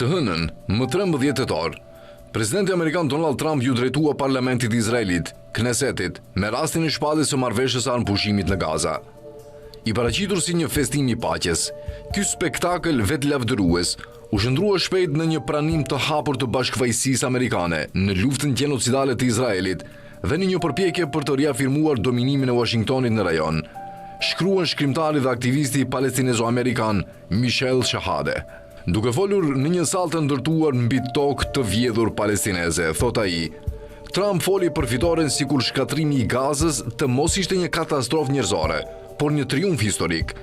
Të hënën, më 13 tetor, presidenti amerikan Donald Trump ju drejtua parlamentit Izraelit, Knesetit, me rastin e shpalljes së marrëveshjes së pushimit në Gaza. I paraqitur si një festim i paqes, ky spektakël vetlavdërues u shndrua shpejt në një pranim të hapur të bashkëfaqësisë amerikane në luftën gjenocidale të Izraelit dhe në një përpjekje për të riafirmuar dominimin e Washingtonit në rajon, shkruan shkrimtari dhe aktivisti palestinezo-amerikan Michel Shahade. Duke folur në një sallë të ndërtuar mbi tokë të vjedhur palestineze, thot ai, Trump foli për fitoren sikur shkatrimi i Gazës të mos ishte një katastrofë njerëzore, por një triumf historik.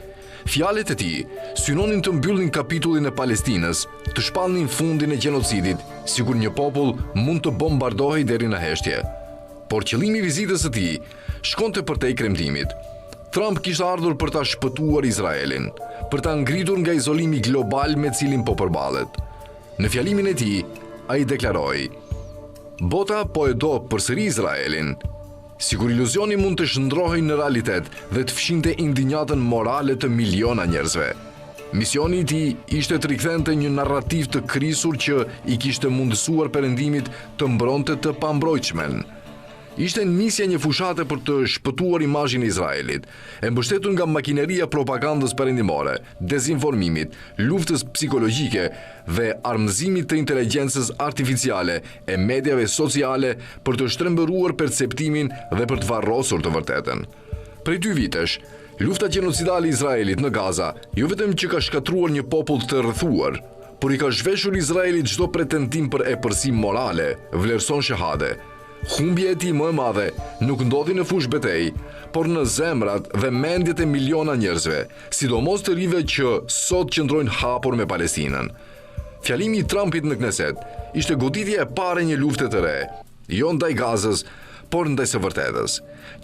Fjalët e tij synonin të mbyllnin kapitullin e Palestinës, të shpallnin fundin e gjenocidit, sikur një popull mund të bombardohej deri në heshtje. Por qëllimi i vizitës së tij shkonte përtej kremtimit. Trump kishte ardhur për ta shpëtuar Izraelin, për ta ngritur nga izolimi global me cilin po përballet. Në fjalimin e tij, ai deklaroi: "Bota po e do përsëri Izraelin, sikur iluzioni mund të shndrohej në realitet dhe të fshinte indinjatën morale të miliona njerëzve." Misioni i tij ishte të rikthente një narrativ të krisur që i kishte mundësuar perëndimit të mbronte të pambrojtshmen. Ishte nisja një fushate për të shpëtuar imazhin e Izraelit, e mbështetur nga makineria propagandës perëndimore, dezinformimit, luftës psikologjike dhe armëzimit të inteligjencës artificiale e mediave sociale për të shtrembëruar perceptimin dhe për të varrosur të vërtetën. Prej 2 vitesh, lufta gjenocidale e Izraelit në Gaza jo vetëm që ka shkatruar një popull të rrethuar, por i ka zhveshur Izraelit çdo pretendim për epërsi morale, vlerëson Shahade. Humbja e tij më e madhe nuk ndodhi në fushë betejë, por në zemrat dhe mendjet e miliona njerëzve, sidomos të rive që sot qëndrojnë hapur me Palestinën. Fjalimi i Trumpit në Kneset ishte goditja e parë e një lufte të re, jo ndaj Gazës, por ndaj së vërtetës.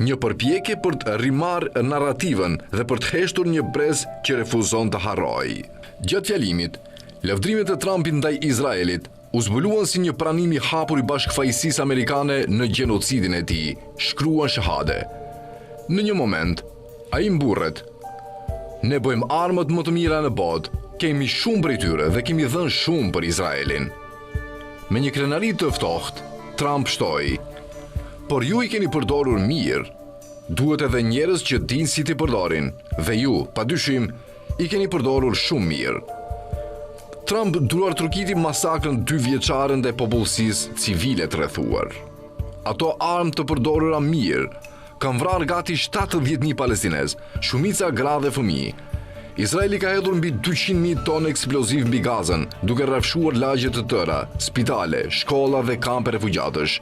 Një përpjekje për të rimarrë narrativën dhe për të heshtur një brez që refuzon të harrojë. Gjatë fjalimit, lavdrimet e Trumpit ndaj Izraelit u zbuluan si një pranim i hapur i bashkëfaqësisë amerikane në gjenocidin e tij, shkruan Shahade. Në një moment, ai mburret: "Ne bëjmë armët më të mira në botë, kemi shumë prej tyre dhe kemi dhënë shumë për Izraelin." Me një krenari të ftohtë, Trump shtoi: "Por ju i keni përdorur mirë. Duhet edhe njerëz që dinë si t'i përdorin, dhe ju, padyshim, i keni përdorur shumë mirë." Trump duar trokiti masakrën 2 vjeçare ndaj popullsisë civile të rrethuar. Ato armë të përdorura mirë kanë vrarë gati 70.000 palestinez, shumica gra dhe fëmijë. Izraeli ka hedhur mbi 200.000 tonë eksploziv mbi Gazën, duke rrafshuar lagje të tëra, spitale, shkolla dhe kampe refugjatësh.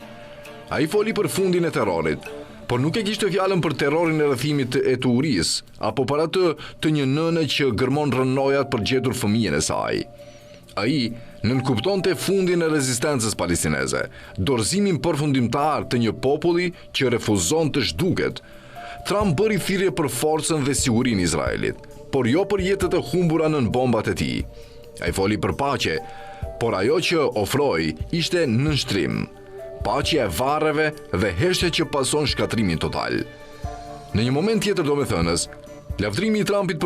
Ai foli për fundin e terrorit, por nuk e kishte fjalën për terrorin e rrethimit e Turis, apo për atë të një nëne që gërmon rënojat për gjetur fëmijën e saj. Ai nënkuptonte fundin e rezistencës palestineze, dorëzimin përfundimtar të një populli që refuzon të zhduket. Trump bëri thirrje për forcën dhe sigurinë e Izraelit, por jo për jetët e humbura nën bombat e tij. Ai foli për paqe, por ajo që ofroi ishte nënshtrim, paqja e varreve dhe heshtja që pason shkatrimin total. Në një moment tjetër, domethënës, lavdrimi i Trumpit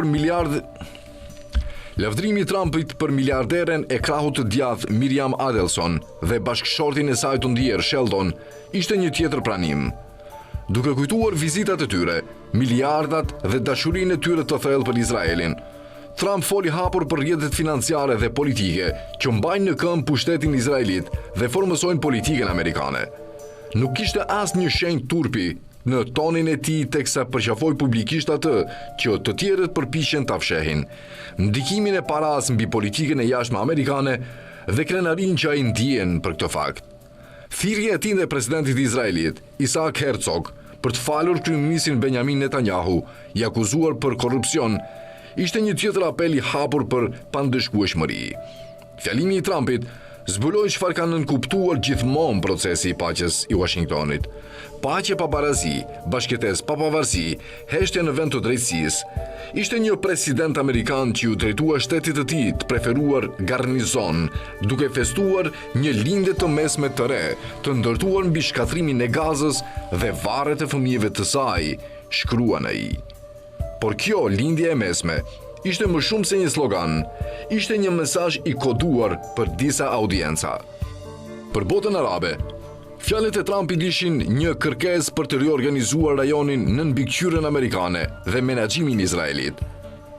për miliarderen e krahut të djathtë Miriam Adelson dhe bashkëshortin e saj të ndjer Sheldon ishte një tjetër pranim. Duke kujtuar vizitat e tyre, miliardat dhe dashurinë e tyre të thellë për Izraelin, Trump foli hapur për rrjetet financiare dhe politike që mbajnë në këmbë pushtetin izraelit dhe formësojnë politikën amerikane. Nuk kishte asnjë shenjë turpi në tonin e tij teksa përqafoi publikisht atë që të tjerët përpiqen ta fshehin, ndikimin e paras mbi politikën e jashtme amerikane dhe krenarinë që ai ndjen për këtë fakt. Thirrja e tij ndaj presidentit të Izraelit, Isaac Herzog, për të falur kryeministrin Benjamin Netanyahu, i akuzuar për korrupsion, ishte një tjetër apel i hapur për pandëshkueshmëri. Fjalimi i Trumpit zbuloi çfarë kanë nënkuptuar gjithmonë procesi i paqes i Washingtonit. Paqe pa barazi, bashkëtesë pa pavarësi, heshtje në vend të drejtësisë. Ishte një president amerikan që u drejtua shtetit të tij të preferuar garnizon, duke festuar një lindje të mesme të re, të ndërtuar mbi shkatrimin e Gazës dhe varret e fëmijëve të saj, shkruan ai. Por kjo lindje e mesme ishte më shumë se një slogan, ishte një mesazh i koduar për disa audienca. Për botën arabe, fjalët e Trumpit ishin një kërkesë për të riorganizuar rajonin në mbikëqyrjen amerikane dhe menaxhimin izraelit.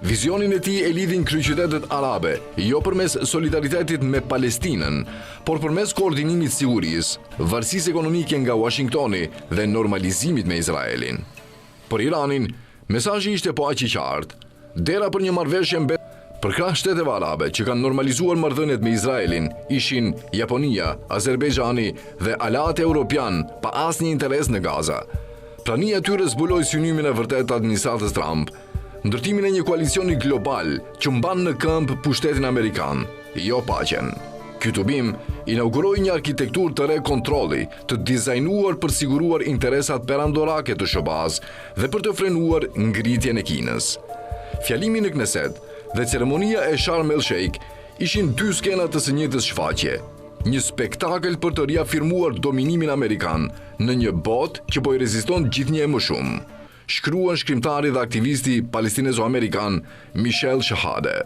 Vizionin e tij e lidhin kryeqytetet arabe, jo përmes solidaritetit me Palestinën, por përmes koordinimit sigurisë, varësisë ekonomike nga Washingtoni dhe normalizimit me Izraelin. Për Iranin, mesazhi ishte po aq i qartë. Dera për një marrëveshje për krah shteteve arabe që kanë normalizuar marrëdhëniet me Izraelin ishin Japonia, Azerbejxhani dhe aleati evropian pa asnjë interes në Gaza. Prania e tyre zbuloi synimin e vërtetë të administratës Trump, ndërtimin e një koalicioni global që mban në këmbë pushtetin amerikan, jo paqen. Ky tubim inauguroi një arkitekturë të re kontrolli, të dizajnuar për siguruar interesat perandorake të SHBA-s dhe për të frenuar ngritjen e Kinës. Fjalimi në Kneset dhe ceremonia e Sharm el Sheikh ishin dy skena të së njëjtës shfaqje, një spektakël për të riafirmuar dominimin amerikan në një botë që po i reziston gjithnjë më shumë, shkruan shkrimtari dhe aktivisti palestinezo-amerikan Michel Shahade.